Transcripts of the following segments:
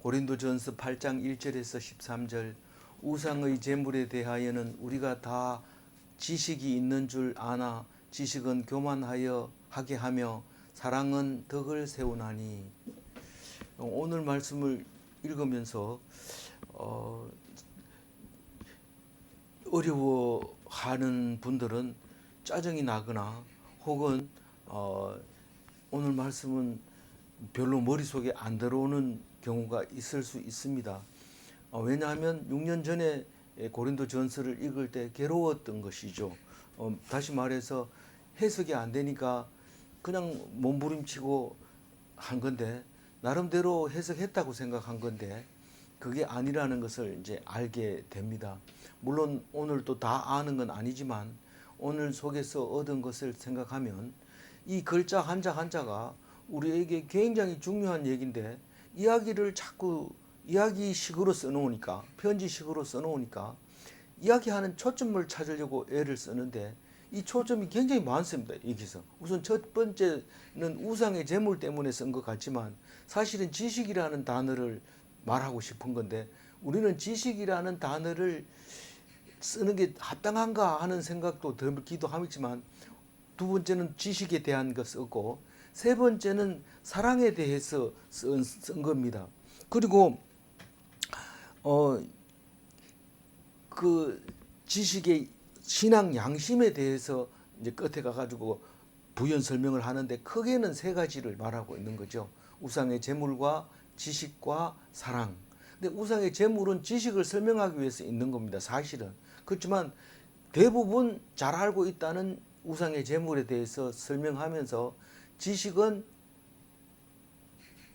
고린도전서 8장 1절에서 13절 우상의 제물에 대하여는 우리가 다 지식이 있는 줄 아나 지식은 교만하여 하게 하며 사랑은 덕을 세우나니. 오늘 말씀을 읽으면서 어려워하는 분들은 짜증이 나거나 혹은 오늘 말씀은 별로 머릿속에 안 들어오는 경우가 있을 수 있습니다. 왜냐하면 6년 전에 고린도 전서를 읽을 때 괴로웠던 것이죠. 다시 말해서 해석이 안 되니까 그냥 몸부림치고 한 건데, 나름대로 해석했다고 생각한 건데 그게 아니라는 것을 이제 알게 됩니다. 물론 오늘 또 다 아는 건 아니지만 오늘 속에서 얻은 것을 생각하면 이 글자 한자 한자가 우리에게 굉장히 중요한 얘기인데, 이야기를 자꾸 이야기식으로 써놓으니까, 편지식으로 써놓으니까 이야기하는 초점을 찾으려고 애를 쓰는데 이 초점이 굉장히 많습니다. 여기서 우선 첫 번째는 우상의 제물 때문에 쓴 것 같지만 사실은 지식이라는 단어를 말하고 싶은 건데, 우리는 지식이라는 단어를 쓰는 게 합당한가 하는 생각도 들기도 하지만, 두 번째는 지식에 대한 거 쓰고 세 번째는 사랑에 대해서 쓴 겁니다. 그리고 그 지식의 신앙 양심에 대해서 이제 끝에 가가지고 부연 설명을 하는데 크게는 세 가지를 말하고 있는 거죠. 우상의 제물과 지식과 사랑. 근데 우상의 제물은 지식을 설명하기 위해서 있는 겁니다. 사실은. 그렇지만 대부분 잘 알고 있다는 우상의 제물에 대해서 설명하면서 지식은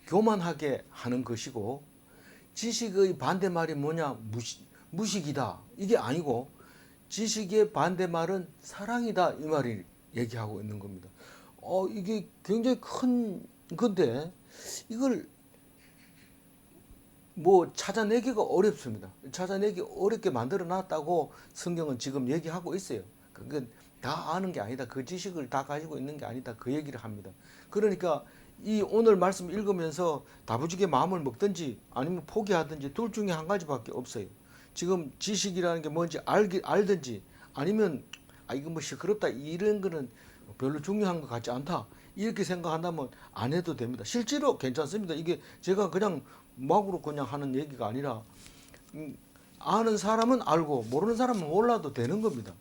교만하게 하는 것이고, 지식의 반대말이 뭐냐? 무식이다. 이게 아니고 지식의 반대말은 사랑이다. 이 말이 얘기하고 있는 겁니다. 이게 굉장히 큰 건데 이걸 뭐 찾아내기가 어렵습니다. 찾아내기 어렵게 만들어 놨다고 성경은 지금 얘기하고 있어요. 그건 다 아는 게 아니다. 그 지식을 다 가지고 있는 게 아니다. 그 얘기를 합니다. 그러니까 이 오늘 말씀 읽으면서 다부지게 마음을 먹든지 아니면 포기하든지 둘 중에 한 가지밖에 없어요. 지금 지식이라는 게 뭔지 알든지, 아니면 이거 뭐 시끄럽다 이런 거는 별로 중요한 것 같지 않다 이렇게 생각한다면 안 해도 됩니다. 실제로 괜찮습니다. 이게 제가 그냥 막으로 그냥 하는 얘기가 아니라 아는 사람은 알고 모르는 사람은 몰라도 되는 겁니다.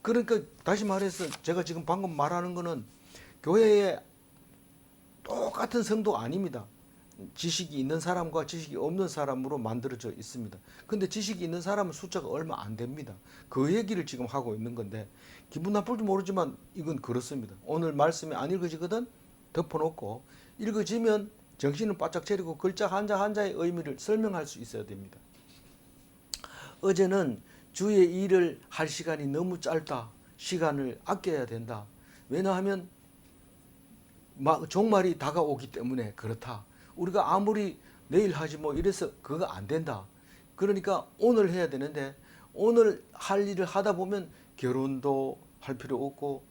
그러니까 다시 말해서 제가 지금 방금 말하는 거는 교회에 똑같은 성도 아닙니다. 지식이 있는 사람과 지식이 없는 사람으로 만들어져 있습니다. 근데 지식이 있는 사람은 숫자가 얼마 안 됩니다. 그 얘기를 지금 하고 있는 건데 기분 나쁠지 모르지만 이건 그렇습니다. 오늘 말씀이 안 읽어지거든 덮어놓고 읽어지면 정신을 바짝 차리고 글자 한자 한자의 의미를 설명할 수 있어야 됩니다. 어제는 주의 일을 할 시간이 너무 짧다. 시간을 아껴야 된다. 왜냐하면 종말이 다가오기 때문에 그렇다. 우리가 아무리 내일 하지 뭐 이래서 그거 안 된다. 그러니까 오늘 해야 되는데 오늘 할 일을 하다 보면 결혼도 할 필요 없고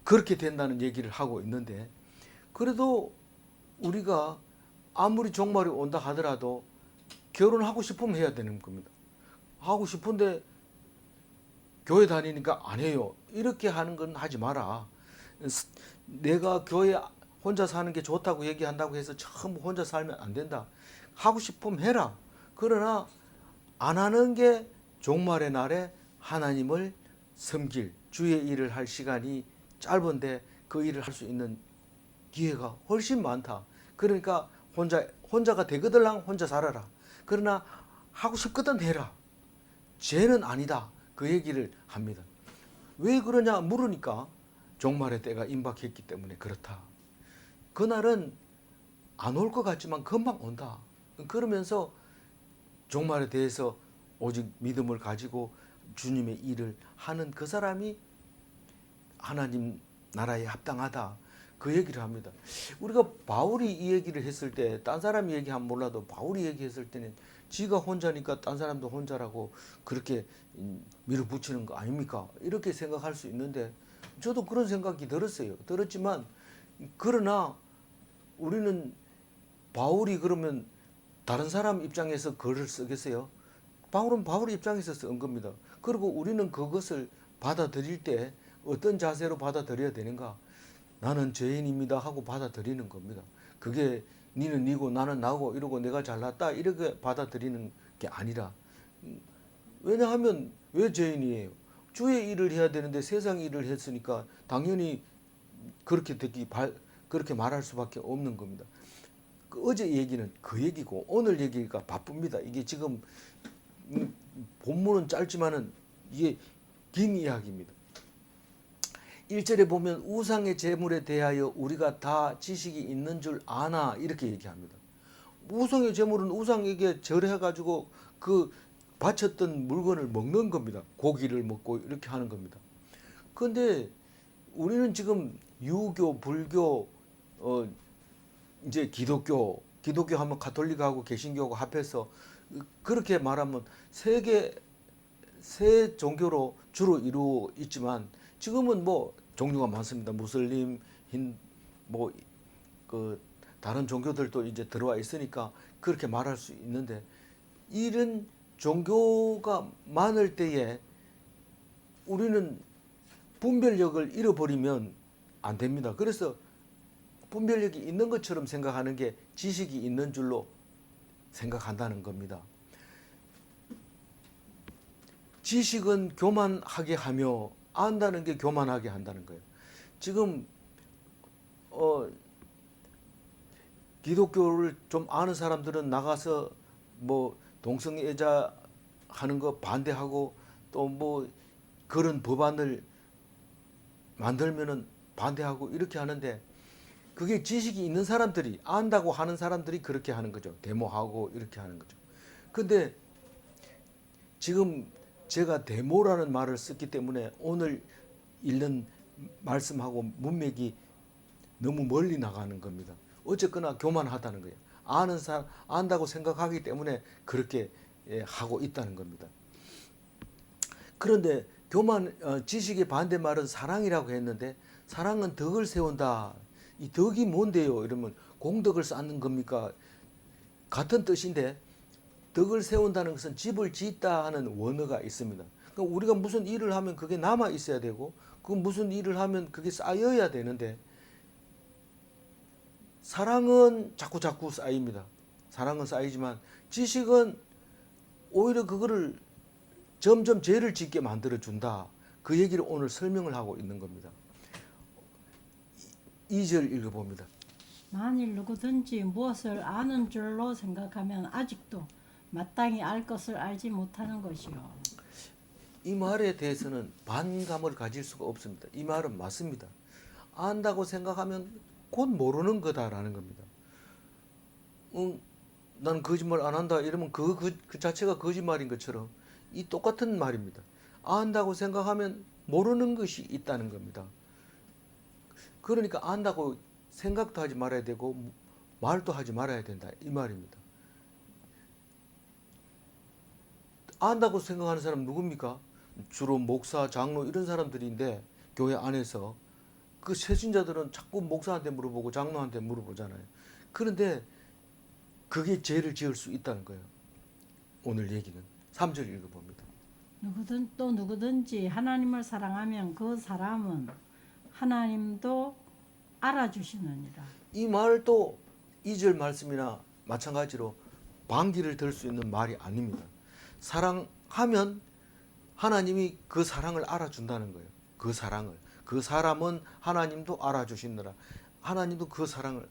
그렇게 된다는 얘기를 하고 있는데, 그래도 우리가 아무리 종말이 온다 하더라도 결혼하고 싶으면 해야 되는 겁니다. 하고 싶은데 교회 다니니까 안 해요. 이렇게 하는 건 하지 마라. 내가 교회 혼자 사는 게 좋다고 얘기한다고 해서 전부 혼자 살면 안 된다. 하고 싶으면 해라. 그러나 안 하는 게 종말의 날에 하나님을 섬길 주의 일을 할 시간이 짧은데 그 일을 할 수 있는 기회가 훨씬 많다. 그러니까 혼자가 되거들랑 혼자 살아라. 그러나 하고 싶거든 해라. 죄는 아니다. 그 얘기를 합니다. 왜 그러냐 물으니까 종말의 때가 임박했기 때문에 그렇다. 그날은 안 올 것 같지만 금방 온다. 그러면서 종말에 대해서 오직 믿음을 가지고 주님의 일을 하는 그 사람이 하나님 나라에 합당하다. 그 얘기를 합니다. 우리가 바울이 이 얘기를 했을 때, 딴 사람이 얘기하면 몰라도 바울이 얘기했을 때는 지가 혼자니까 딴 사람도 혼자라고 그렇게 밀어붙이는 거 아닙니까? 이렇게 생각할 수 있는데 저도 그런 생각이 들었어요. 들었지만 그러나 우리는 바울이 그러면 다른 사람 입장에서 글을 쓰겠어요? 바울은 바울 입장에서 쓴 겁니다. 그리고 우리는 그것을 받아들일 때 어떤 자세로 받아들여야 되는가? 나는 죄인입니다 하고 받아들이는 겁니다. 그게 니는 니고 나는 나고 이러고 내가 잘났다 이렇게 받아들이는 게 아니라, 왜냐하면 왜 죄인이에요? 주의 일을 해야 되는데 세상 일을 했으니까 당연히 그렇게 그렇게 말할 수밖에 없는 겁니다. 그 어제 얘기는 그 얘기고 오늘 얘기가 바쁩니다. 이게 지금 본문은 짧지만은 이게 긴 이야기입니다. 1절에 보면 우상의 제물에 대하여 우리가 다 지식이 있는 줄 아나 이렇게 얘기합니다. 우상의 제물은 우상에게 절해가지고 그 바쳤던 물건을 먹는 겁니다. 고기를 먹고 이렇게 하는 겁니다. 그런데 우리는 지금 유교, 불교, 이제 기독교 하면 가톨릭하고 개신교하고 합해서 그렇게 말하면 세 종교로 주로 이루어 있지만 지금은 뭐 종류가 많습니다. 무슬림, 그 다른 종교들도 이제 들어와 있으니까 그렇게 말할 수 있는데, 이런 종교가 많을 때에 우리는 분별력을 잃어버리면 안 됩니다. 그래서 분별력이 있는 것처럼 생각하는 게 지식이 있는 줄로 생각한다는 겁니다. 지식은 교만하게 하며 안다는 게 교만하게 한다는 거예요. 지금 기독교를 좀 아는 사람들은 나가서 뭐 동성애자 하는 거 반대하고 또 뭐 그런 법안을 만들면은 반대하고 이렇게 하는데, 그게 지식이 있는 사람들이 안다고 하는 사람들이 그렇게 하는 거죠. 데모하고 이렇게 하는 거죠. 근데 지금 제가 데모라는 말을 썼기 때문에 오늘 읽는 말씀하고 문맥이 너무 멀리 나가는 겁니다. 어쨌거나 교만하다는 거예요. 아는 사람, 안다고 생각하기 때문에 그렇게 하고 있다는 겁니다. 그런데 지식의 반대말은 사랑이라고 했는데, 사랑은 덕을 세운다. 이 덕이 뭔데요? 이러면 공덕을 쌓는 겁니까? 같은 뜻인데, 덕을 세운다는 것은 집을 짓다 하는 원어가 있습니다. 그러니까 우리가 무슨 일을 하면 그게 남아 있어야 되고, 그 무슨 일을 하면 그게 쌓여야 되는데, 사랑은 자꾸 쌓입니다. 사랑은 쌓이지만 지식은 오히려 그거를 점점 죄를 짓게 만들어 준다. 그 얘기를 오늘 설명을 하고 있는 겁니다. 2절 읽어봅니다. 만일 누구든지 무엇을 아는 줄로 생각하면 아직도 마땅히 알 것을 알지 못하는 것이요. 이 말에 대해서는 반감을 가질 수가 없습니다. 이 말은 맞습니다. 안다고 생각하면 곧 모르는 거다라는 겁니다. 난 거짓말 안 한다 이러면 그 자체가 거짓말인 것처럼 이 똑같은 말입니다. 안다고 생각하면 모르는 것이 있다는 겁니다. 그러니까 안다고 생각도 하지 말아야 되고 말도 하지 말아야 된다 이 말입니다. 안다고 생각하는 사람 누굽니까? 주로 목사, 장로 이런 사람들인데, 교회 안에서 그 세신자들은 자꾸 목사한테 물어보고 장로한테 물어보잖아요. 그런데 그게 죄를 지을 수 있다는 거예요. 오늘 얘기는 3절 읽어봅니다. 누구든지 하나님을 사랑하면 그 사람은 하나님도 알아주시느니라. 이 말도 2절 말씀이나 마찬가지로 반기를 들 수 있는 말이 아닙니다. 사랑하면 하나님이 그 사랑을 알아준다는 거예요. 그 사랑을. 그 사람은 하나님도 알아주시느라. 하나님도 그 사랑을.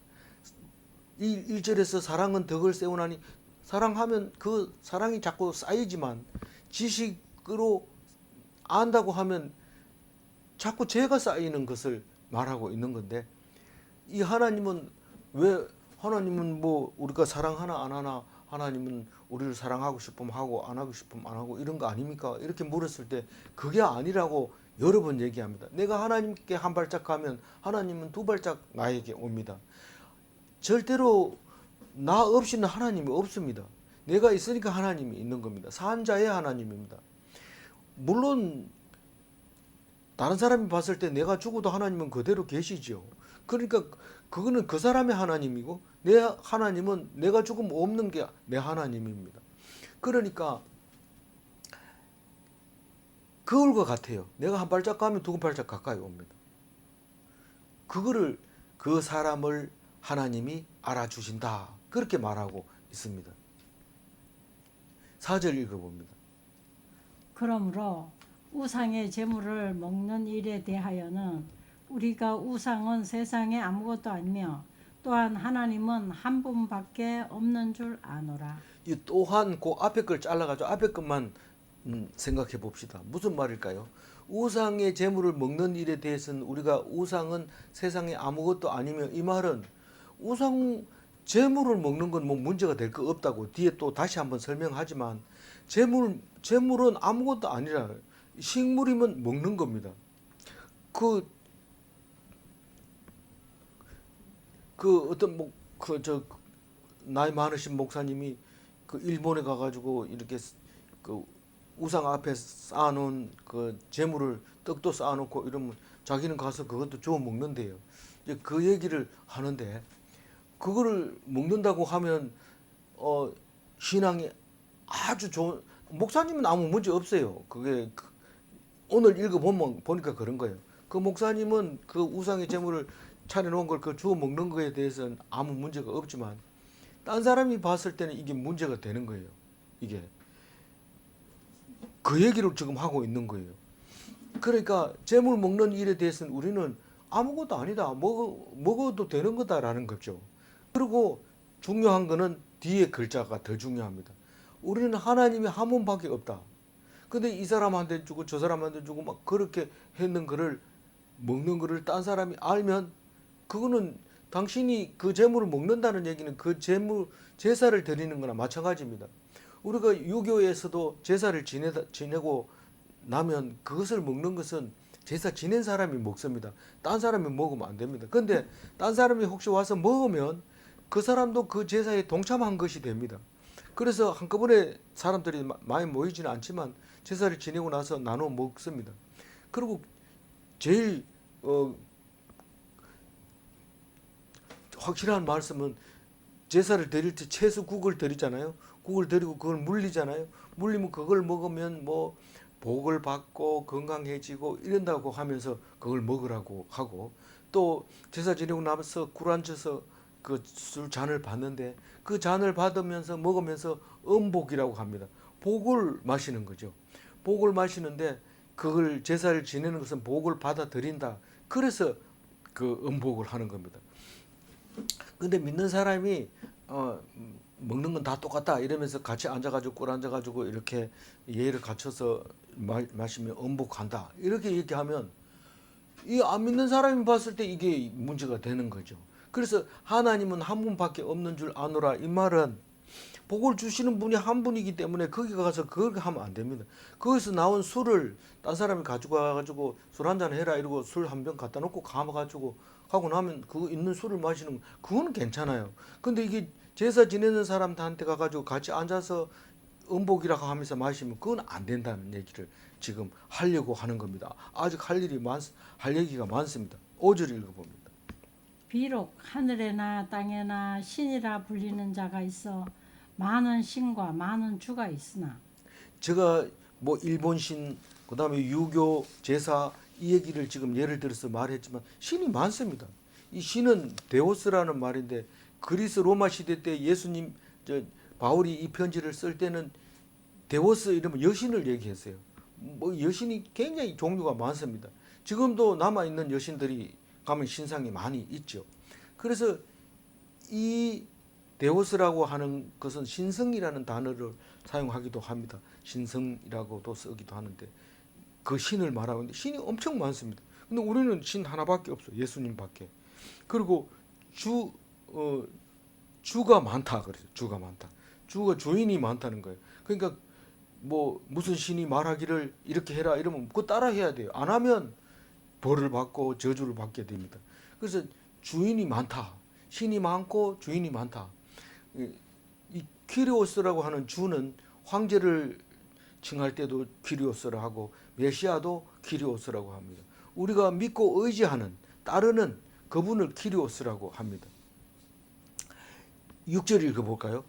이 1절에서 사랑은 덕을 세우나니, 사랑하면 그 사랑이 자꾸 쌓이지만 지식으로 안다고 하면 자꾸 죄가 쌓이는 것을 말하고 있는 건데, 이 하나님은 뭐 우리가 사랑하나 안 하나, 하나님은 우리를 사랑하고 싶으면 하고 안 하고 싶으면 안 하고 이런 거 아닙니까? 이렇게 물었을 때 그게 아니라고 여러 번 얘기합니다. 내가 하나님께 한 발짝 가면 하나님은 두 발짝 나에게 옵니다. 절대로 나 없이는 하나님이 없습니다. 내가 있으니까 하나님이 있는 겁니다. 산자의 하나님입니다. 물론 다른 사람이 봤을 때 내가 죽어도 하나님은 그대로 계시죠. 그러니까 그거는 그 사람의 하나님이고 내 하나님은 내가 조금 없는 게 내 하나님입니다. 그러니까 거울과 같아요. 내가 한 발짝 가면 두 발짝 가까이 옵니다. 그거를 그 사람을 하나님이 알아주신다. 그렇게 말하고 있습니다. 4절 읽어봅니다. 그러므로 우상의 재물을 먹는 일에 대하여는 우리가 우상은 세상에 아무것도 아니며 또한 하나님은 한 분밖에 없는 줄 아노라. 이 또한 그 앞에 걸 잘라가지고 앞에 것만 생각해 봅시다. 무슨 말일까요? 우상의 재물을 먹는 일에 대해서는 우리가 우상은 세상에 아무것도 아니며 이 말은 우상 재물을 먹는 건 뭐 문제가 될 거 없다고 뒤에 또 다시 한번 설명하지만 재물은 아무것도 아니라 식물이면 먹는 겁니다. 그 어떤 나이 많으신 목사님이 그 일본에 가가지고 이렇게 그 우상 앞에 쌓아놓은 그 재물을 떡도 쌓아놓고 이러면 자기는 가서 그것도 주워 먹는데요. 이제 그 얘기를 하는데 그거를 먹는다고 하면 신앙이 아주 좋은 목사님은 아무 문제 없어요. 그게 오늘 보니까 그런 거예요. 그 목사님은 그 우상의 재물을 차려놓은 걸 그 주워 먹는 거에 대해서는 아무 문제가 없지만 딴 사람이 봤을 때는 이게 문제가 되는 거예요. 이게 그 얘기를 지금 하고 있는 거예요. 그러니까 재물 먹는 일에 대해서는 우리는 아무것도 아니다. 먹어도 되는 거다라는 거죠. 그리고 중요한 거는 뒤에 글자가 더 중요합니다. 우리는 하나님이 한 분밖에 없다. 근데 이 사람한테 주고 저 사람한테 주고 막 그렇게 했는 거를 먹는 거를 딴 사람이 알면 그거는 당신이 그 재물을 먹는다는 얘기는 그 제사를 드리는 거나 마찬가지입니다. 우리가 유교에서도 제사를 지내고 나면 그것을 먹는 것은 제사 지낸 사람이 먹습니다. 딴 사람이 먹으면 안 됩니다. 근데 딴 사람이 혹시 와서 먹으면 그 사람도 그 제사에 동참한 것이 됩니다. 그래서 한꺼번에 사람들이 많이 모이지는 않지만 제사를 지내고 나서 나눠 먹습니다. 그리고 제일 확실한 말씀은 제사를 드릴 때 채소 국을 드리잖아요. 국을 드리고 그걸 물리잖아요. 물리면 그걸 먹으면 뭐 복을 받고 건강해지고 이런다고 하면서 그걸 먹으라고 하고 또 제사 지내고 나서 굴 앉아서 그 술 잔을 받는데 그 잔을 받으면서 먹으면서 음복이라고 합니다. 복을 마시는 거죠. 복을 마시는데 그걸 제사를 지내는 것은 복을 받아들인다. 그래서 그 음복을 하는 겁니다. 근데 믿는 사람이 먹는 건 다 똑같다 이러면서 같이 앉아가지고 꿀 앉아가지고 이렇게 예의를 갖춰서 마시면 음복한다 이렇게 얘기하면 이 안 믿는 사람이 봤을 때 이게 문제가 되는 거죠. 그래서 하나님은 한 분밖에 없는 줄 아노라 이 말은 복을 주시는 분이 한 분이기 때문에 거기 가서 그렇게 하면 안 됩니다. 거기서 나온 술을 딴 사람이 가지고 와가지고 술 한잔 해라 이러고 술 한 병 갖다 놓고 감아가지고 하고 나면 그 있는 술을 마시는 그거는 괜찮아요. 근데 이게 제사 지내는 사람한테 가가지고 같이 앉아서 음복이라고 하면서 마시면 그건 안 된다는 얘기를 지금 하려고 하는 겁니다. 아직 할 얘기가 많습니다. 5절 읽어봅니다. 비록 하늘에나 땅에나 신이라 불리는 자가 있어 많은 신과 많은 주가 있으나 제가 뭐 일본 신 그다음에 유교 제사 이 얘기를 지금 예를 들어서 말했지만 신이 많습니다. 이 신은 데오스라는 말인데 그리스 로마 시대 때 예수님 바울이 이 편지를 쓸 때는 데오스 이러면 여신을 얘기했어요. 뭐 여신이 굉장히 종류가 많습니다. 지금도 남아 있는 여신들이 가면 신상이 많이 있죠. 그래서 이 데오스라고 하는 것은 신성이라는 단어를 사용하기도 합니다. 신성이라고도 쓰기도 하는데 그 신을 말하고 있는데 신이 엄청 많습니다. 근데 우리는 신 하나밖에 없어요. 예수님밖에. 그리고 주가 많다 그래서 주가 많다. 주가 주인이 많다는 거예요. 그러니까 뭐 무슨 신이 말하기를 이렇게 해라 이러면 그거 따라 해야 돼요. 안 하면 벌을 받고 저주를 받게 됩니다. 그래서 주인이 많다. 신이 많고 주인이 많다. 이 퀴리오스라고 하는 주는 황제를 칭할 때도 퀴리오스라 하고 메시아도 퀴리오스라고 합니다. 우리가 믿고 의지하는 따르는 그분을 키리오스라고 합니다. 6절 읽어볼까요?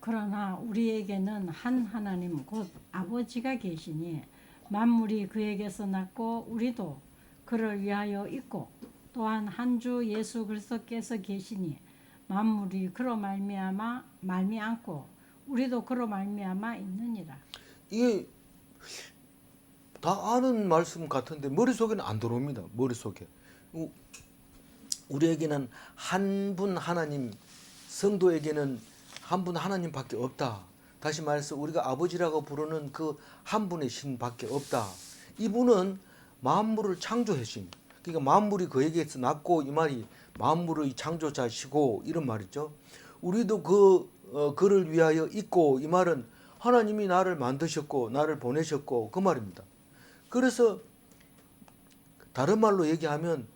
그러나 우리에게는 한 하나님 곧 아버지가 계시니 만물이 그에게서 났고 우리도 그를 위하여 있고 또한 한 주 예수 그리스도께서 계시니 만물이 그로 말미암고 우리도 그로 말미암아 있느니라. 이게 다 아는 말씀 같은데 머릿속에는 안 들어옵니다. 머릿속에. 우리에게는 한 분 하나님, 성도에게는 한 분 하나님밖에 없다. 다시 말해서 우리가 아버지라고 부르는 그 한 분의 신밖에 없다. 이분은 만물을 창조하신, 그러니까 만물이 그에게서 났고, 이 말이 만물의 창조자시고 이런 말이죠. 우리도 그를 위하여 있고, 이 말은 하나님이 나를 만드셨고 나를 보내셨고 그 말입니다. 그래서 다른 말로 얘기하면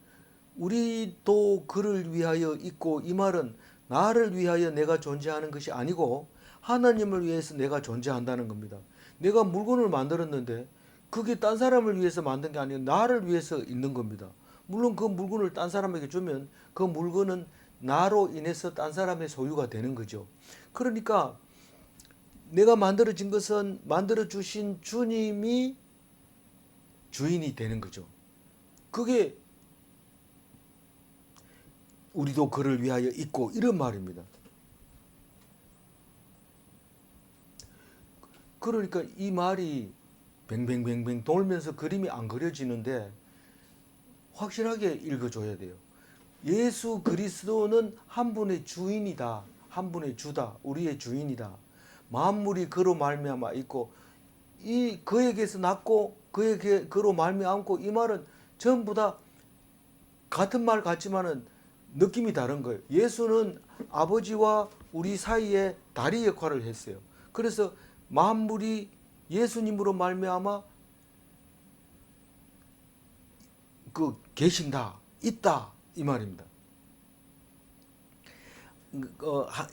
우리도 그를 위하여 있고, 이 말은 나를 위하여 내가 존재하는 것이 아니고 하나님을 위해서 내가 존재한다는 겁니다. 내가 물건을 만들었는데 그게 딴 사람을 위해서 만든 게 아니고 나를 위해서 있는 겁니다. 물론 그 물건을 딴 사람에게 주면 그 물건은 나로 인해서 딴 사람의 소유가 되는 거죠. 그러니까 내가 만들어진 것은 만들어 주신 주님이 주인이 되는 거죠. 그게 우리도 그를 위하여 있고 이런 말입니다. 그러니까 이 말이 뱅뱅뱅뱅 돌면서 그림이 안 그려지는데 확실하게 읽어줘야 돼요. 예수 그리스도는 한 분의 주인이다. 한 분의 주다. 우리의 주인이다. 만물이 그로 말미암아 있고 이 그에게서 났고 그로 말미암고, 이 말은 전부 다 같은 말 같지만은 느낌이 다른 거예요. 예수는 아버지와 우리 사이에 다리 역할을 했어요. 그래서 만물이 예수님으로 말미암아 계신다, 있다 이 말입니다.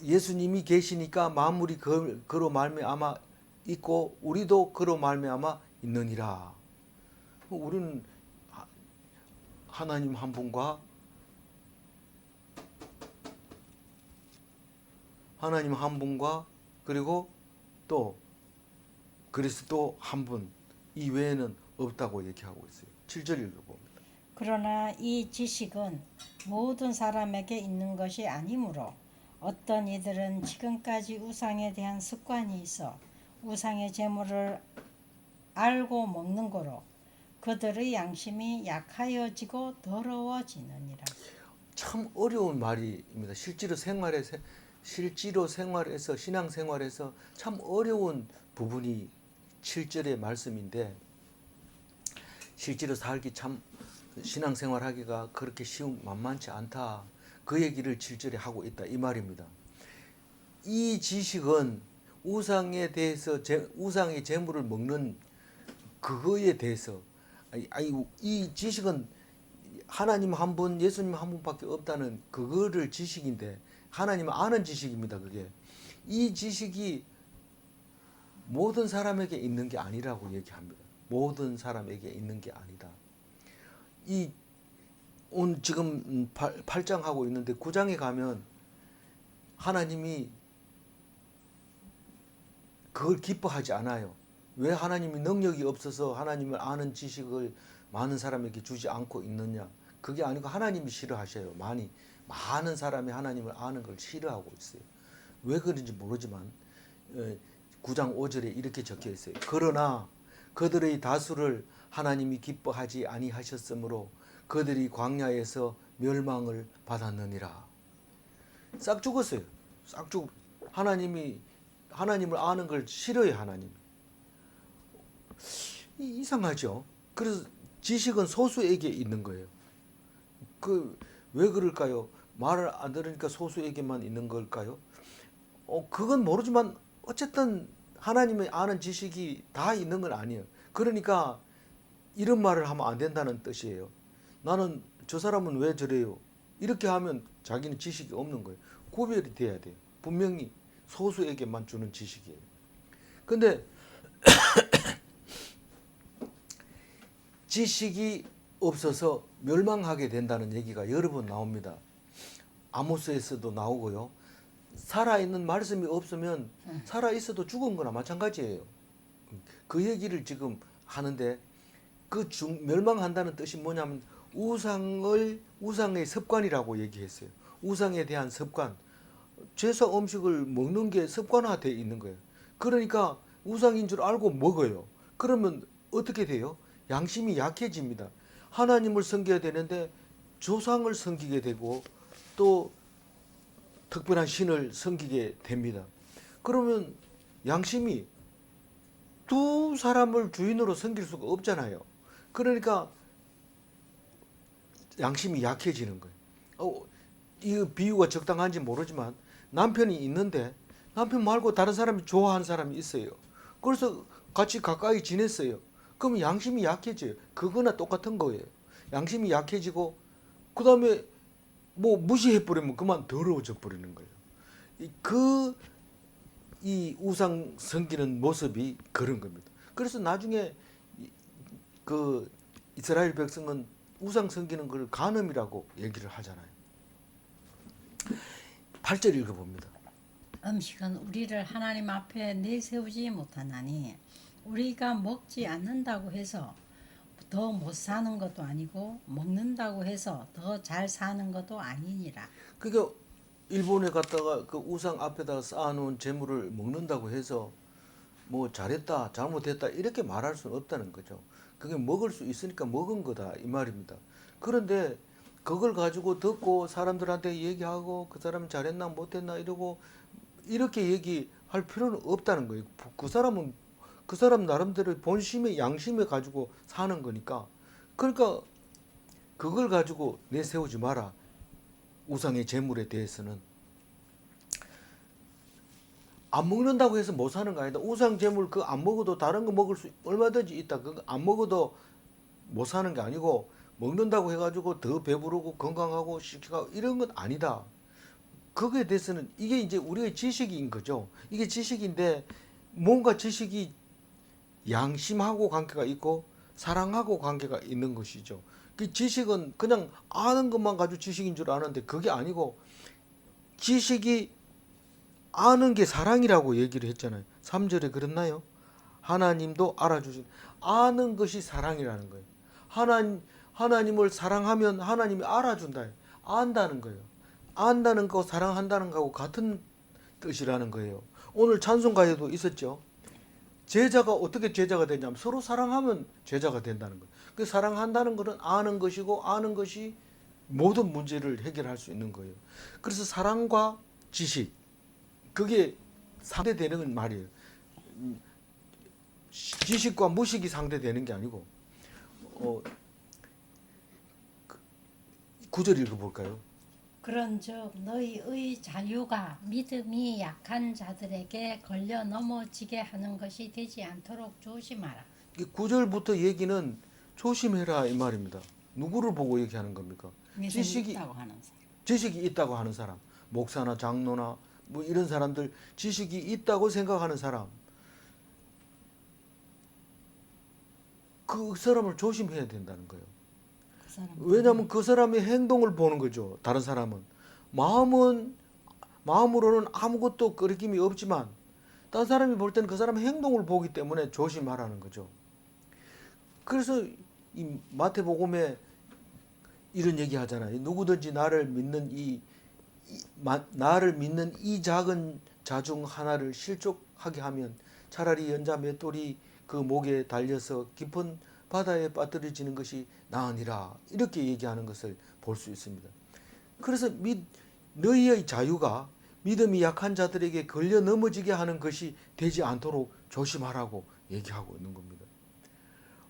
예수님이 계시니까 만물이 그로 말미암아 있고 우리도 그로 말미암아 있느니라. 우리는 하나님 한 분과 그리고 또 그리스도 한 분 이외에는 없다고 얘기하고 있어요. 7절 읽어봅니다. 그러나 이 지식은 모든 사람에게 있는 것이 아니므로 어떤 이들은 지금까지 우상에 대한 습관이 있어 우상의 제물을 알고 먹는 거로 그들의 양심이 약하여지고 더러워지느니라. 참 어려운 말입니다. 실제로 생활에서 신앙생활에서 참 어려운 부분이 7절의 말씀인데, 실제로 살기 참 신앙생활하기가 그렇게 만만치 않다. 그 얘기를 7절에 하고 있다 이 말입니다. 이 지식은 우상에 대해서 우상의 제물을 먹는 그거에 대해서 이 지식은 하나님 한 분, 예수님 한 분밖에 없다는 그거를 지식인데, 하나님을 아는 지식입니다. 그게 이 지식이 모든 사람에게 있는 게 아니라고 얘기합니다. 모든 사람에게 있는 게 아니다. 지금 8장 하고 있는데 9장에 가면 하나님이 그걸 기뻐하지 않아요. 왜 하나님이 능력이 없어서 하나님을 아는 지식을 많은 사람에게 주지 않고 있느냐? 그게 아니고 하나님이 싫어하셔요. 많은 사람이 하나님을 아는 걸 싫어하고 있어요. 왜 그런지 모르지만 9장 5절에 이렇게 적혀 있어요. 그러나 그들의 다수를 하나님이 기뻐하지 아니하셨으므로 그들이 광야에서 멸망을 받았느니라. 싹 죽었어요. 하나님을 아는 걸 싫어해요. 하나님. 이상하죠. 그래서 지식은 소수에게 있는 거예요. 왜 그럴까요? 말을 안 들으니까 소수에게만 있는 걸까요? 그건 모르지만 어쨌든 하나님의 아는 지식이 다 있는 건 아니에요. 그러니까 이런 말을 하면 안 된다는 뜻이에요. 나는 저 사람은 왜 저래요? 이렇게 하면 자기는 지식이 없는 거예요. 구별이 돼야 돼요. 분명히 소수에게만 주는 지식이에요. 근데 지식이 없어서 멸망하게 된다는 얘기가 여러 번 나옵니다. 아모스에서도 나오고요. 살아있는 말씀이 없으면 살아있어도 죽은 거나 마찬가지예요. 그 얘기를 지금 하는데 멸망한다는 뜻이 뭐냐면 우상의 습관이라고 얘기했어요. 우상에 대한 습관. 제사 음식을 먹는 게 습관화되어 있는 거예요. 그러니까 우상인 줄 알고 먹어요. 그러면 어떻게 돼요? 양심이 약해집니다. 하나님을 섬겨야 되는데 조상을 섬기게 되고 또 특별한 신을 섬기게 됩니다. 그러면 양심이 두 사람을 주인으로 섬길 수가 없잖아요. 그러니까 양심이 약해지는 거예요. 이 비유가 적당한지 모르지만 남편이 있는데 남편 말고 다른 사람이 좋아하는 사람이 있어요. 그래서 같이 가까이 지냈어요. 그럼 양심이 약해져요. 그거나 똑같은 거예요. 양심이 약해지고 그 다음에 뭐 무시해버리면 그만 더러워져 버리는 거예요. 이 우상 섬기는 모습이 그런 겁니다. 그래서 나중에 그 이스라엘 백성은 우상 섬기는 걸 간음이라고 얘기를 하잖아요. 8절 읽어봅니다. 음식은 우리를 하나님 앞에 내세우지 못하나니 우리가 먹지 않는다고 해서 더 못 사는 것도 아니고 먹는다고 해서 더 잘 사는 것도 아니니라. 그러니까 일본에 갔다가 그 우상 앞에다가 쌓아놓은 재물을 먹는다고 해서 뭐 잘했다 잘못했다 이렇게 말할 수는 없다는 거죠. 그게 먹을 수 있으니까 먹은 거다 이 말입니다. 그런데 그걸 가지고 듣고 사람들한테 얘기하고 그 사람은 잘했나 못했나 이러고 이렇게 얘기할 필요는 없다는 거예요. 그 사람은 그 사람 나름대로 본심의 양심에 가지고 사는 거니까. 그러니까 그걸 가지고 내세우지 마라. 우상의 재물에 대해서는 안 먹는다고 해서 못 사는 거 아니다. 우상 재물 그 안 먹어도 다른 거 먹을 수 얼마든지 있다. 그거 안 먹어도 못 사는 게 아니고 먹는다고 해가지고 더 배부르고 건강하고 씩씩하고 이런 건 아니다. 거기에 대해서는 이게 이제 우리의 지식인 거죠. 이게 지식인데 뭔가 지식이 양심하고 관계가 있고 사랑하고 관계가 있는 것이죠. 그 지식은 그냥 아는 것만 가지고 지식인 줄 아는데 그게 아니고 지식이 아는 게 사랑이라고 얘기를 했잖아요. 3절에 그랬나요? 하나님도 알아주신 아는 것이 사랑이라는 거예요. 하나님을 사랑하면 하나님이 알아준다. 안다는 거예요. 안다는 거 사랑한다는 거하고 같은 뜻이라는 거예요. 오늘 찬송가에도 있었죠. 제자가 어떻게 제자가 되냐면 서로 사랑하면 제자가 된다는 거예요. 그 사랑한다는 것은 아는 것이고 아는 것이 모든 문제를 해결할 수 있는 거예요. 그래서 사랑과 지식 그게 상대되는 말이에요. 지식과 무식이 상대되는 게 아니고 9절 읽어볼까요? 그런즉 너희의 자유가 믿음이 약한 자들에게 걸려 넘어지게 하는 것이 되지 않도록 조심하라. 9절부터 얘기는 조심해라 이 말입니다. 누구를 보고 얘기하는 겁니까? 지식이 있다고 하는 사람. 지식이 있다고 하는 사람, 목사나 장로나 뭐 이런 사람들 지식이 있다고 생각하는 사람, 그 사람을 조심해야 된다는 거예요. 그 사람 왜냐하면 그 사람의 행동을 보는 거죠. 다른 사람은 마음으로는 아무것도 끄리낌이 없지만 다른 사람이 볼 때는 그 사람의 행동을 보기 때문에 조심하라는 거죠. 그래서 이 마태복음에 이런 얘기 하잖아요. 누구든지 나를 믿는 이 작은 자 중 하나를 실족하게 하면 차라리 연자 맷돌이 그 목에 달려서 깊은 바다에 빠뜨려지는 것이 나으니라. 이렇게 얘기하는 것을 볼 수 있습니다. 그래서 너희의 자유가 믿음이 약한 자들에게 걸려 넘어지게 하는 것이 되지 않도록 조심하라고 얘기하고 있는 겁니다.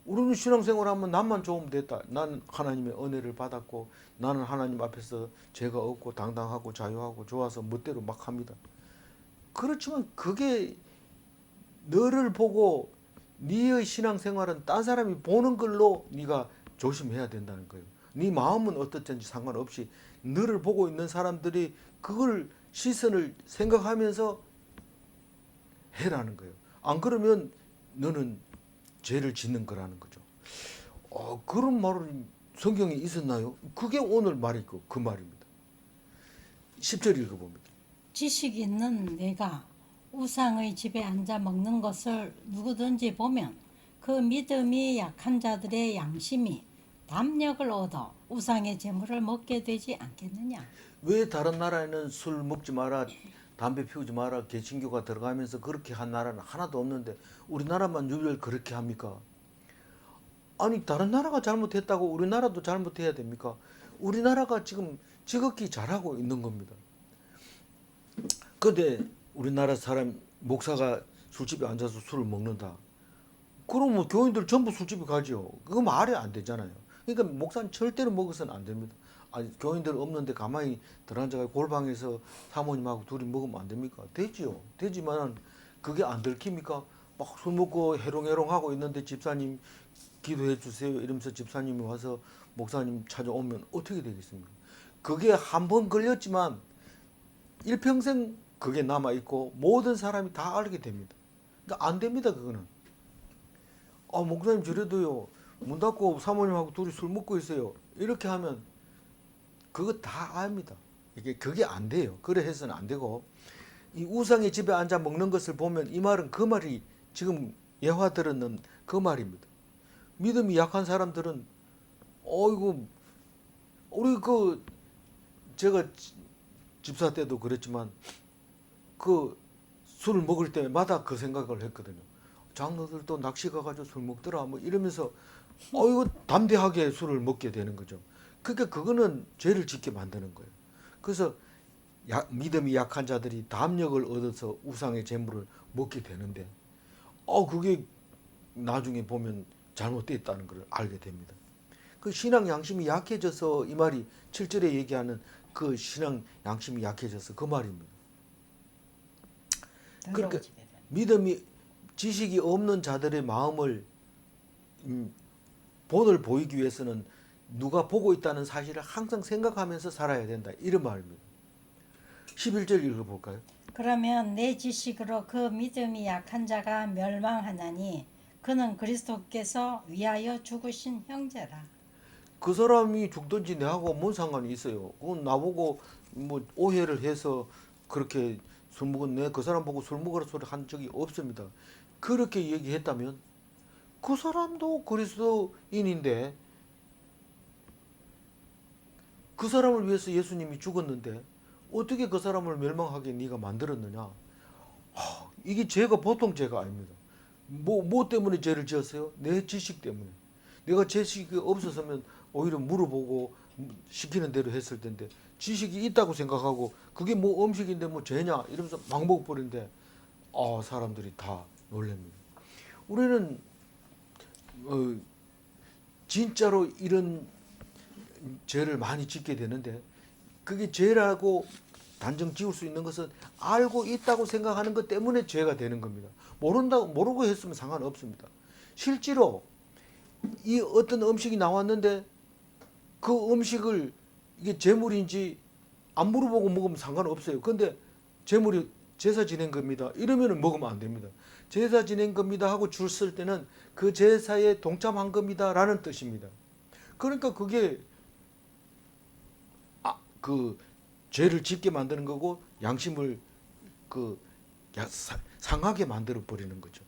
우리는 신앙생활하면 나만 좋으면 됐다. 난 하나님의 은혜를 받았고 나는 하나님 앞에서 죄가 없고 당당하고 자유하고 좋아서 멋대로 막 합니다. 그렇지만 그게 너를 보고 네의 신앙생활은 딴 사람이 보는 걸로 네가 조심해야 된다는 거예요. 네 마음은 어떻든지 상관없이 너를 보고 있는 사람들이 그걸 시선을 생각하면서 해라는 거예요. 안 그러면 너는 죄를 짓는 거라는 거죠. 그런 말을 성경에 있었나요? 그게 오늘 말이고 그 말입니다. 10절 읽어봅니다. 지식 있는 내가 우상의 집에 앉아 먹는 것을 누구든지 보면 그 믿음이 약한 자들의 양심이 담력을 얻어 우상의 재물을 먹게 되지 않겠느냐. 왜 다른 나라에는 술 먹지 마라, 담배 피우지 마라, 개신교가 들어가면서 그렇게 한 나라는 하나도 없는데 우리나라만 유별 그렇게 합니까? 아니 다른 나라가 잘못했다고 우리나라도 잘못해야 됩니까? 우리나라가 지금 지극히 잘하고 있는 겁니다. 근데 우리나라 사람 목사가 술집에 앉아서 술을 먹는다. 그러면 교인들 전부 술집에 가죠. 그거 말이 안 되잖아요. 그러니까 목사는 절대로 먹어서는 안 됩니다. 아니 교인들 없는데 가만히 들어앉아가 골방에서 사모님하고 둘이 먹으면 안 됩니까? 되지요. 되지만 그게 안 들킵니까? 막 술 먹고 해롱해롱하고 있는데 집사님 기도해 주세요 이러면서 집사님이 와서 목사님 찾아오면 어떻게 되겠습니까? 그게 한 번 걸렸지만 일평생 그게 남아 있고 모든 사람이 다 알게 됩니다. 그러니까 안 됩니다 그거는. 아 목사님 저래도요 문 닫고 사모님하고 둘이 술 먹고 있어요. 이렇게 하면 그거 다 압니다. 이게 그게 안 돼요. 그래 해서는 안 되고 이 우상의 집에 앉아 먹는 것을 보면 이 말은 그 말이 지금 예화 들었는 그 말입니다. 믿음이 약한 사람들은 어이구 우리 그 제가 집사 때도 그랬지만 그 술을 먹을 때마다 그 생각을 했거든요. 장로들도 낚시 가가지고 술 먹더라 뭐 이러면서 어이구 담대하게 술을 먹게 되는 거죠. 그러니까 그거는 죄를 짓게 만드는 거예요. 그래서 믿음이 약한 자들이 담력을 얻어서 우상의 재물을 먹게 되는데 그게 나중에 보면 잘못됐다는 걸 알게 됩니다. 그 신앙 양심이 약해져서 이 말이 7절에 얘기하는 그 신앙 양심이 약해져서 그 말입니다. 그러니까 믿음이 지식이 없는 자들의 마음을 본을 보이기 위해서는 누가 보고 있다는 사실을 항상 생각하면서 살아야 된다. 이런 말입니다. 11절 읽어볼까요? 그러면 내 지식으로 그 믿음이 약한 자가 멸망하나니 그는 그리스도께서 위하여 죽으신 형제라. 그 사람이 죽든지 내하고 뭔 상관이 있어요. 그건 나보고 뭐 오해를 해서 그렇게 술 먹었네. 그 사람 보고 술 먹으라 소리 한 적이 없습니다. 그렇게 얘기했다면 그 사람도 그리스도인인데 그 사람을 위해서 예수님이 죽었는데 어떻게 그 사람을 멸망하게 네가 만들었느냐? 이게 죄가 보통 죄가 아닙니다. 뭐 때문에 죄를 지었어요? 내 지식 때문에. 내가 지식이 없었으면 오히려 물어보고 시키는 대로 했을 텐데 지식이 있다고 생각하고 그게 뭐 음식인데 뭐 죄냐 이러면서 막 먹어버린데 사람들이 다 놀랍니다. 우리는 진짜로 이런 죄를 많이 짓게 되는데 그게 죄라고 단정 지을 수 있는 것은 알고 있다고 생각하는 것 때문에 죄가 되는 겁니다. 모르고 했으면 상관없습니다. 실제로 이 어떤 음식이 나왔는데 그 음식을 이게 재물인지 안 물어보고 먹으면 상관없어요. 근데 재물이 제사 지낸 겁니다. 이러면 먹으면 안 됩니다. 제사 지낸 겁니다 하고 줄 쓸 때는 그 제사에 동참한 겁니다 라는 뜻입니다. 그러니까 그게 그 죄를 짓게 만드는 거고 양심을 그 상하게 만들어 버리는 거죠.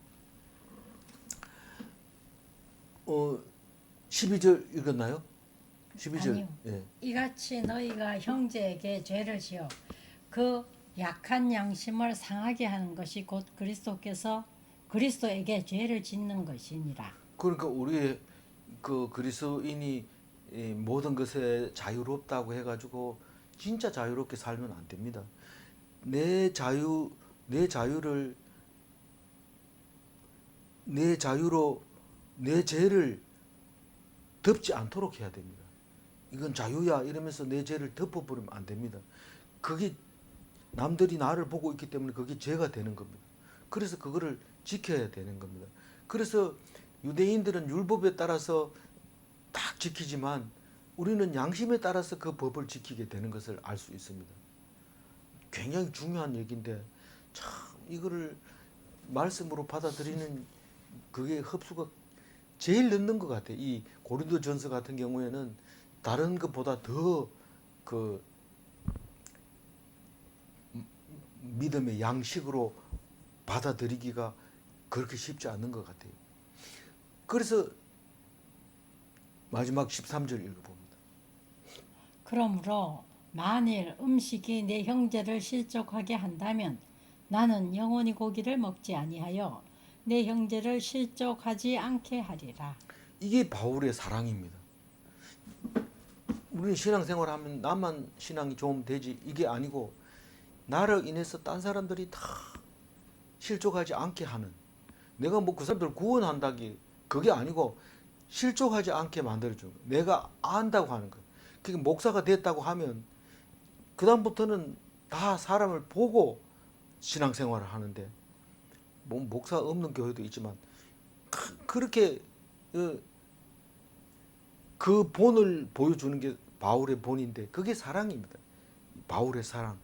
12절 읽었나요? 12절. 아니요. 예. 이같이 너희가 형제에게 죄를 지어 그 약한 양심을 상하게 하는 것이 곧 그리스도에게 죄를 짓는 것이니라. 그러니까 우리 그 그리스도인이 모든 것에 자유롭다고 해가지고 진짜 자유롭게 살면 안 됩니다. 내 자유로 내 죄를 덮지 않도록 해야 됩니다. 이건 자유야 이러면서 내 죄를 덮어버리면 안 됩니다. 그게 남들이 나를 보고 있기 때문에 그게 죄가 되는 겁니다. 그래서 그거를 지켜야 되는 겁니다. 그래서 유대인들은 율법에 따라서 딱 지키지만 우리는 양심에 따라서 그 법을 지키게 되는 것을 알 수 있습니다. 굉장히 중요한 얘기인데 참 이거를 말씀으로 받아들이는 그게 흡수가 제일 넣는 것 같아. 이 고린도전서 같은 경우에는 다른 것보다 더 그 믿음의 양식으로 받아들이기가 그렇게 쉽지 않은 것 같아요. 그래서 마지막 13절 읽어봅니다. 그러므로 만일 음식이 내 형제를 실족하게 한다면 나는 영원히 고기를 먹지 아니하여 내 형제를 실족하지 않게 하리라. 이게 바울의 사랑입니다. 우리는 신앙생활하면 나만 신앙이 좀 되지 이게 아니고 나를 인해서 딴 사람들이 다 실족하지 않게 하는, 내가 뭐 그 사람들 구원한다기 그게 아니고 실족하지 않게 만들어주는 거예요. 내가 안다고 하는 거예요. 그게 목사가 됐다고 하면 그 다음부터는 다 사람을 보고 신앙생활을 하는데, 뭐 목사 없는 교회도 있지만 그렇게 그 본을 보여주는 게 바울의 본인데 그게 사랑입니다. 바울의 사랑.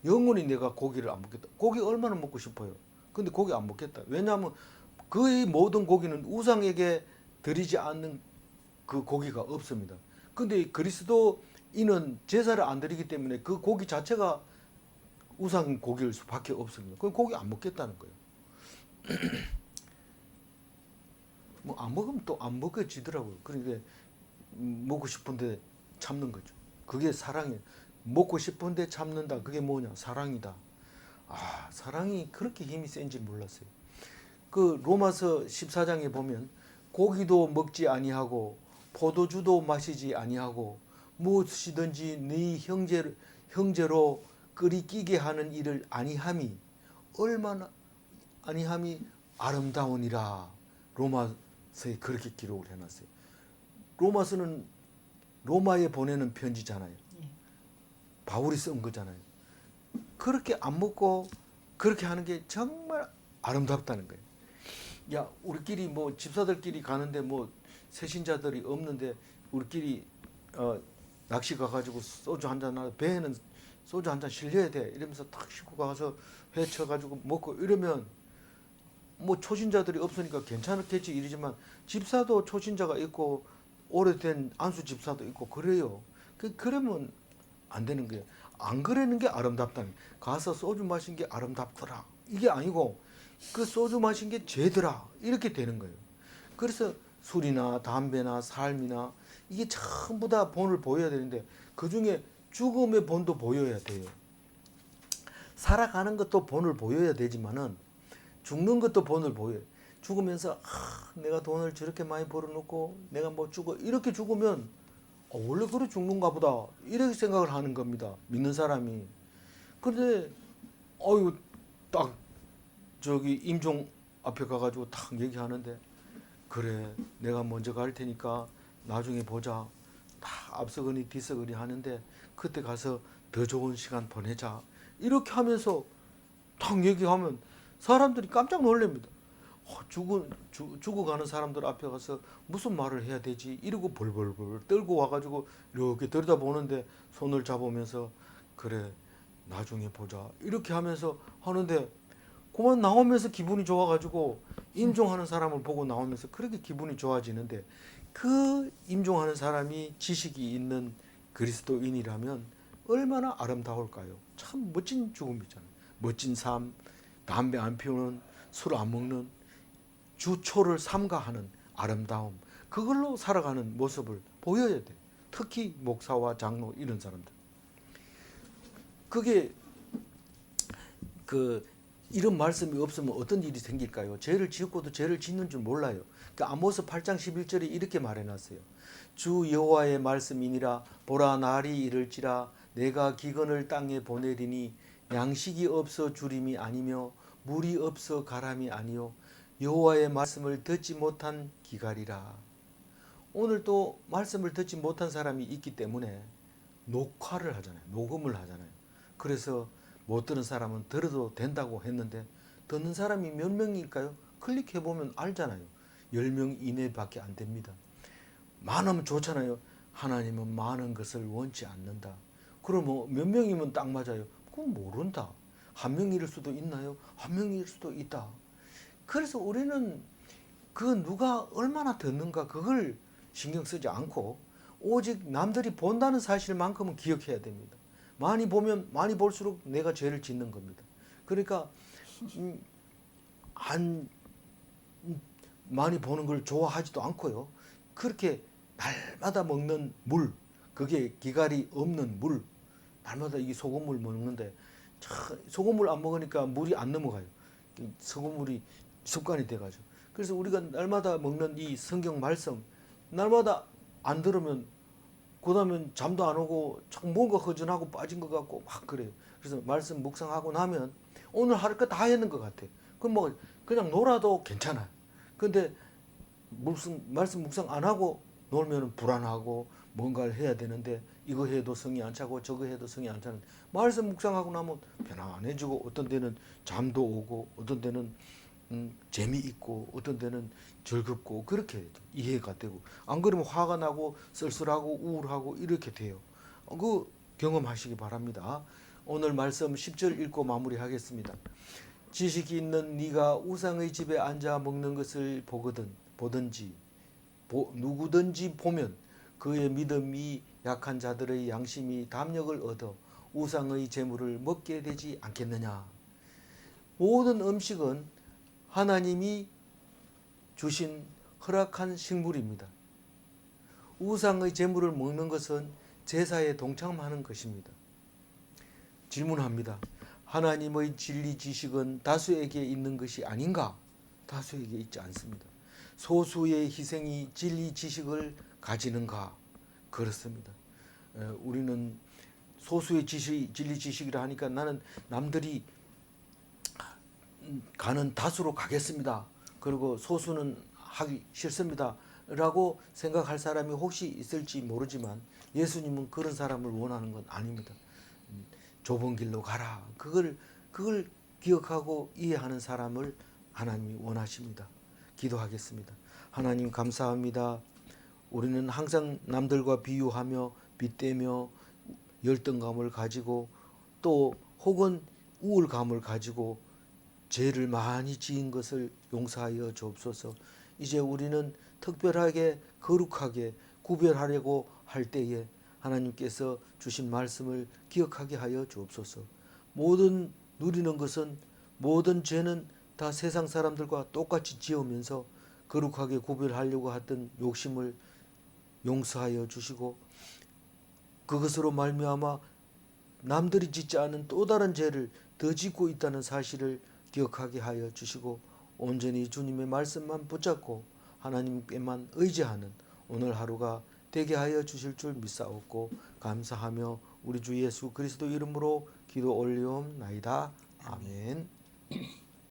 영원히 내가 고기를 안 먹겠다. 고기 얼마나 먹고 싶어요. 근데 고기 안 먹겠다. 왜냐하면 그의 모든 고기는 우상에게 드리지 않는 그 고기가 없습니다. 근데 그리스도인은 제사를 안 드리기 때문에 그 고기 자체가 우상 고기일 수밖에 없습니다. 그럼 고기 안 먹겠다는 거예요. 뭐 안 먹으면 또 안 먹어지더라고요. 그러니까 먹고 싶은데 참는 거죠. 그게 사랑이에요. 먹고 싶은데 참는다. 그게 뭐냐? 사랑이다. 아, 사랑이 그렇게 힘이 센지 몰랐어요. 그 로마서 14장에 보면 고기도 먹지 아니하고 포도주도 마시지 아니하고 무엇이든지 네 형제로 끓이끼게 하는 일을 아니함이 얼마나 아니함이 아름다우니라. 로마서에 그렇게 기록을 해놨어요. 로마서는 로마에 보내는 편지잖아요. 바울이 쓴 거잖아요. 그렇게 안 먹고 그렇게 하는 게 정말 아름답다는 거예요. 야, 우리끼리 뭐 집사들끼리 가는데 뭐 새신자들이 없는데 우리끼리 낚시 가가지고 소주 한잔 하고 배에는 소주 한잔 실려야 돼 이러면서 딱 싣고 가서 회 쳐가지고 먹고 이러면 뭐 초신자들이 없으니까 괜찮겠지 이러지만 집사도 초신자가 있고 오래된 안수 집사도 있고 그래요. 그러면 안 되는 거예요. 안 그러는 게 아름답다는 거예요. 가서 소주 마신 게 아름답더라 이게 아니고 그 소주 마신 게 죄더라 이렇게 되는 거예요. 그래서 술이나 담배나 삶이나 이게 전부 다 본을 보여야 되는데 그중에 죽음의 본도 보여야 돼요. 살아가는 것도 본을 보여야 되지만은 죽는 것도 본을 보여요. 죽으면서 내가 돈을 저렇게 많이 벌어놓고 내가 뭐 죽어 이렇게 죽으면 원래 그래 죽는가 보다 이렇게 생각을 하는 겁니다. 믿는 사람이. 그런데 어유 딱 저기 임종 앞에 가가지고 딱 얘기하는데 그래 내가 먼저 갈 테니까 나중에 보자. 다 앞서거니 뒤서거니 하는데 그때 가서 더 좋은 시간 보내자. 이렇게 하면서 딱 얘기하면 사람들이 깜짝 놀랍니다. 죽어가는 사람들 앞에 가서 무슨 말을 해야 되지? 이러고 벌벌벌 떨고 와가지고 이렇게 들여다보는데 손을 잡으면서 그래 나중에 보자 이렇게 하면서 하는데 그만 나오면서 기분이 좋아가지고 임종하는 사람을 보고 나오면서 그렇게 기분이 좋아지는데 그 임종하는 사람이 지식이 있는 그리스도인이라면 얼마나 아름다울까요? 참 멋진 죽음이잖아요. 멋진 삶, 담배 안 피우는, 술 안 먹는, 주초를 삼가하는 아름다움, 그걸로 살아가는 모습을 보여야 돼. 특히 목사와 장로 이런 사람들. 그게 이런 말씀이 없으면 어떤 일이 생길까요? 죄를 지었고도 죄를 짓는 줄 몰라요. 그러니까 아모스 8장 11절에 이렇게 말해놨어요. 주 여호와의 말씀이니라 보라 날이 이를지라 내가 기근을 땅에 보내리니 양식이 없어 주림이 아니며 물이 없어 가람이 아니요 여호와의 말씀을 듣지 못한 기갈이라. 오늘 또 말씀을 듣지 못한 사람이 있기 때문에 녹화를 하잖아요. 녹음을 하잖아요. 그래서 못 들은 사람은 들어도 된다고 했는데 듣는 사람이 몇 명일까요? 클릭해보면 알잖아요. 10명 이내밖에 안 됩니다. 많으면 좋잖아요. 하나님은 많은 것을 원치 않는다. 그러면 몇 명이면 딱 맞아요? 그건 모른다. 한 명일 수도 있나요? 한 명일 수도 있다. 그래서 우리는 그 누가 얼마나 듣는가 그걸 신경 쓰지 않고 오직 남들이 본다는 사실만큼은 기억해야 됩니다. 많이 보면 많이 볼수록 내가 죄를 짓는 겁니다. 그러니까 안 많이 보는 걸 좋아하지도 않고요. 그렇게 날마다 먹는 물, 그게 기갈이 없는 물, 날마다 이 소금물 먹는데 소금물 안 먹으니까 물이 안 넘어가요. 소금물이 습관이 돼가지고. 그래서 우리가 날마다 먹는 이 성경 말씀, 날마다 안 들으면 그다음에 잠도 안 오고 참 뭔가 허전하고 빠진 것 같고 막 그래요. 그래서 말씀 묵상하고 나면 오늘 하루 거 다 했는 것 같아. 그럼 뭐 그냥 놀아도 괜찮아요. 근데 말씀 묵상 안 하고 놀면 불안하고 뭔가를 해야 되는데 이거 해도 성이 안 차고 저거 해도 성이 안 차는 말씀 묵상하고 나면 편안해지고 어떤 데는 잠도 오고 어떤 데는 재미있고 어떤 데는 즐겁고 그렇게 이해가 되고 안 그러면 화가 나고 쓸쓸하고 우울하고 이렇게 돼요. 그 경험하시기 바랍니다. 오늘 말씀 10절 읽고 마무리하겠습니다. 지식이 있는 네가 우상의 집에 앉아 먹는 것을 보든지 누구든지 보면 그의 믿음이 약한 자들의 양심이 담력을 얻어 우상의 재물을 먹게 되지 않겠느냐. 모든 음식은 하나님이 주신 허락한 식물입니다. 우상의 재물을 먹는 것은 제사에 동참하는 것입니다. 질문합니다. 하나님의 진리 지식은 다수에게 있는 것이 아닌가? 다수에게 있지 않습니다. 소수의 희생이 진리 지식을 가지는가? 그렇습니다. 우리는 소수의 진리 지식이라 하니까 나는 남들이 가는 다수로 가겠습니다. 그리고 소수는 하기 싫습니다. 라고 생각할 사람이 혹시 있을지 모르지만 예수님은 그런 사람을 원하는 건 아닙니다. 좁은 길로 가라. 그걸 기억하고 이해하는 사람을 하나님이 원하십니다. 기도하겠습니다. 하나님 감사합니다. 우리는 항상 남들과 비유하며 빗대며 열등감을 가지고 또 혹은 우울감을 가지고 죄를 많이 지은 것을 용서하여 주옵소서. 이제 우리는 특별하게 거룩하게 구별하려고 할 때에 하나님께서 주신 말씀을 기억하게 하여 주옵소서. 모든 누리는 것은 모든 죄는 다 세상 사람들과 똑같이 지으면서 거룩하게 구별하려고 했던 욕심을 용서하여 주시고 그것으로 말미암아 남들이 짓지 않은 또 다른 죄를 더 짓고 있다는 사실을 기억하게 하여 주시고 온전히 주님의 말씀만 붙잡고 하나님께만 의지하는 오늘 하루가 되게 하여 주실 줄 믿사옵고 감사하며 우리 주 예수 그리스도 이름으로 기도 올리옵나이다. 아멘.